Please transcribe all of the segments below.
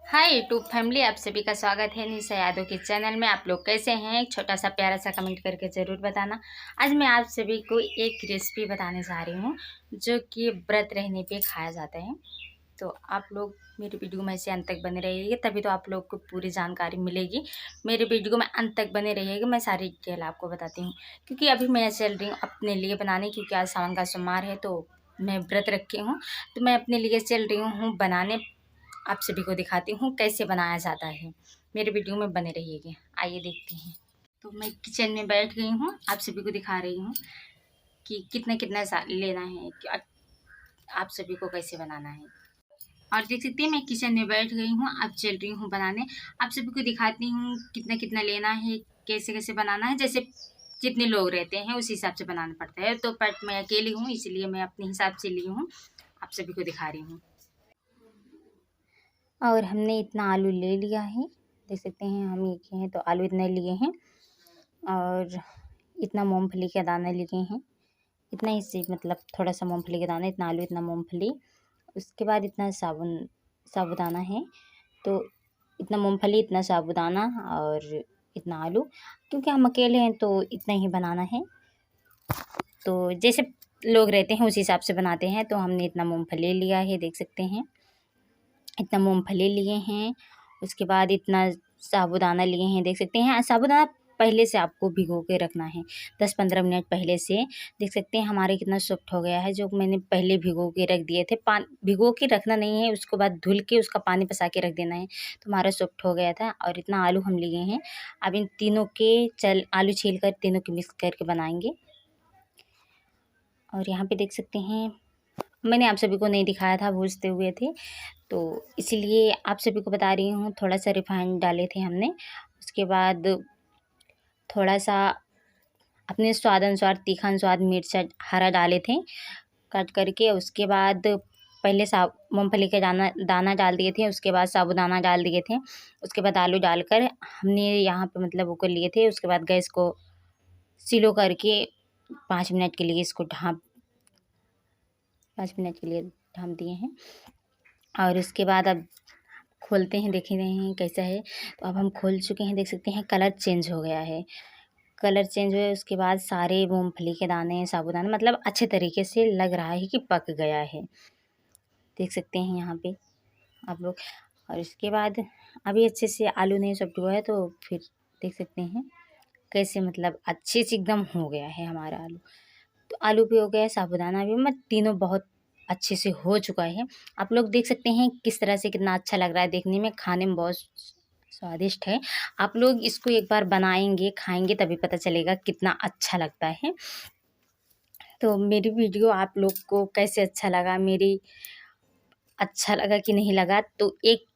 Hi YouTube family, आप सभी का स्वागत है निशा यादव के चैनल में। आप लोग कैसे हैं? एक छोटा सा प्यारा सा कमेंट करके ज़रूर बताना। आज मैं आप सभी को एक रेसिपी बताने जा रही हूँ जो कि व्रत रहने पे खाया जाता है। तो आप लोग मेरी वीडियो में से अंत तक बने रहिएगा, तभी तो आप लोग को पूरी जानकारी मिलेगी। मेरे वीडियो में अंत तक बने रहिएगा, मैं सारी डिटेल आपको बताती हूँ। क्योंकि अभी मैं चल रही हूँ अपने लिए बनाने, क्योंकि आज सावन का सोमवार है तो मैं व्रत रखी हूँ। तो मैं अपने लिए चल रही हूँ बनाने। आप सभी को दिखाती हूँ कैसे बनाया जाता है। मेरे वीडियो में बने रहिएगा, आइए देखते हैं। तो मैं किचन में बैठ गई हूँ, आप सभी को दिखा रही हूँ कि कितना कितना लेना है, कि आप सभी को कैसे बनाना है। और देख सकते हैं मैं किचन में बैठ गई हूँ, अब चल रही हूँ बनाने। आप सभी को दिखाती हूँ कितना कितना लेना है, कैसे कैसे बनाना है। जैसे जितने लोग रहते हैं उस हिसाब से बनाना पड़ता है। तो बट मैं अकेली हूँ, इसलिए मैं अपने हिसाब से ली हूँ, आप सभी को दिखा रही हूँ। और हमने इतना आलू ले लिया है, देख सकते हैं हम एक हैं तो आलू इतने लिए हैं। और इतना मूंगफली का दाना लिए हैं, इतना ही से मतलब थोड़ा सा मूंगफली का दाना, इतना आलू इतना मूंगफली। उसके बाद इतना साबुदाना है, तो इतना मूंगफली इतना साबुदाना और इतना आलू। क्योंकि हम अकेले हैं तो इतना ही बनाना है। तो जैसे लोग रहते हैं उस हिसाब से बनाते हैं। तो हमने इतना मूंगफली लिया है, देख सकते हैं इतना मूंगफली लिए हैं। उसके बाद इतना साबूदाना लिए हैं, देख सकते हैं। साबूदाना पहले से आपको भिगो के रखना है, 10-15 मिनट पहले से। देख सकते हैं हमारे कितना सॉफ्ट हो गया है, जो मैंने पहले भिगो के रख दिए थे। भिगो के रखना नहीं है, उसको बाद धुल के उसका पानी पसा के रख देना है, तो हमारा सॉफ्ट हो गया था। और इतना आलू हम लिए हैं। अब इन तीनों के आलू छील कर तीनों के मिक्स करके बनाएंगे। और यहाँ पे देख सकते हैं मैंने आप सभी को नहीं दिखाया था, भूजते हुए थे, तो इसीलिए आप सभी को बता रही हूँ। थोड़ा सा रिफाइंड डाले थे हमने। उसके बाद थोड़ा सा अपने स्वाद अनुसार तीखा स्वाद मिर्च हरा डाले थे काट करके। उसके बाद पहले मूंगफली का दाना डाल दिए थे, उसके बाद साबुदाना डाल दिए थे। उसके बाद आलू डालकर हमने यहाँ पे मतलब वो कर लिए थे। उसके बाद गैस को स्लो करके 5 मिनट के लिए इसको 5 मिनट के लिए ढाँप दिए हैं। और उसके बाद अब खोलते हैं, देख रहे हैं कैसा है। तो अब हम खोल चुके हैं, देख सकते हैं कलर चेंज हो गया है। कलर चेंज हुए उसके बाद सारे मूंगफली के दाने साबुदाना मतलब अच्छे तरीके से लग रहा है कि पक गया है, देख सकते हैं यहाँ पे आप लोग। और इसके बाद अभी अच्छे से आलू नहीं सॉफ्ट हुआ है, तो फिर देख सकते हैं कैसे मतलब अच्छे से एकदम हो गया है हमारा आलू। तो आलू भी हो गया, साबुदाना भी, मतलब तीनों बहुत अच्छे से हो चुका है। आप लोग देख सकते हैं किस तरह से कितना अच्छा लग रहा है देखने में, खाने में बहुत स्वादिष्ट है। आप लोग इसको एक बार बनाएंगे खाएंगे तभी पता चलेगा कितना अच्छा लगता है। तो मेरी वीडियो आप लोग को कैसे अच्छा लगा, अच्छा लगा कि नहीं लगा, तो एक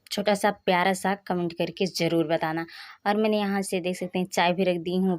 छोटा सा प्यारा सा कमेंट करके ज़रूर बताना। और मैंने यहाँ से देख सकते हैं चाय भी रख दी हूँ।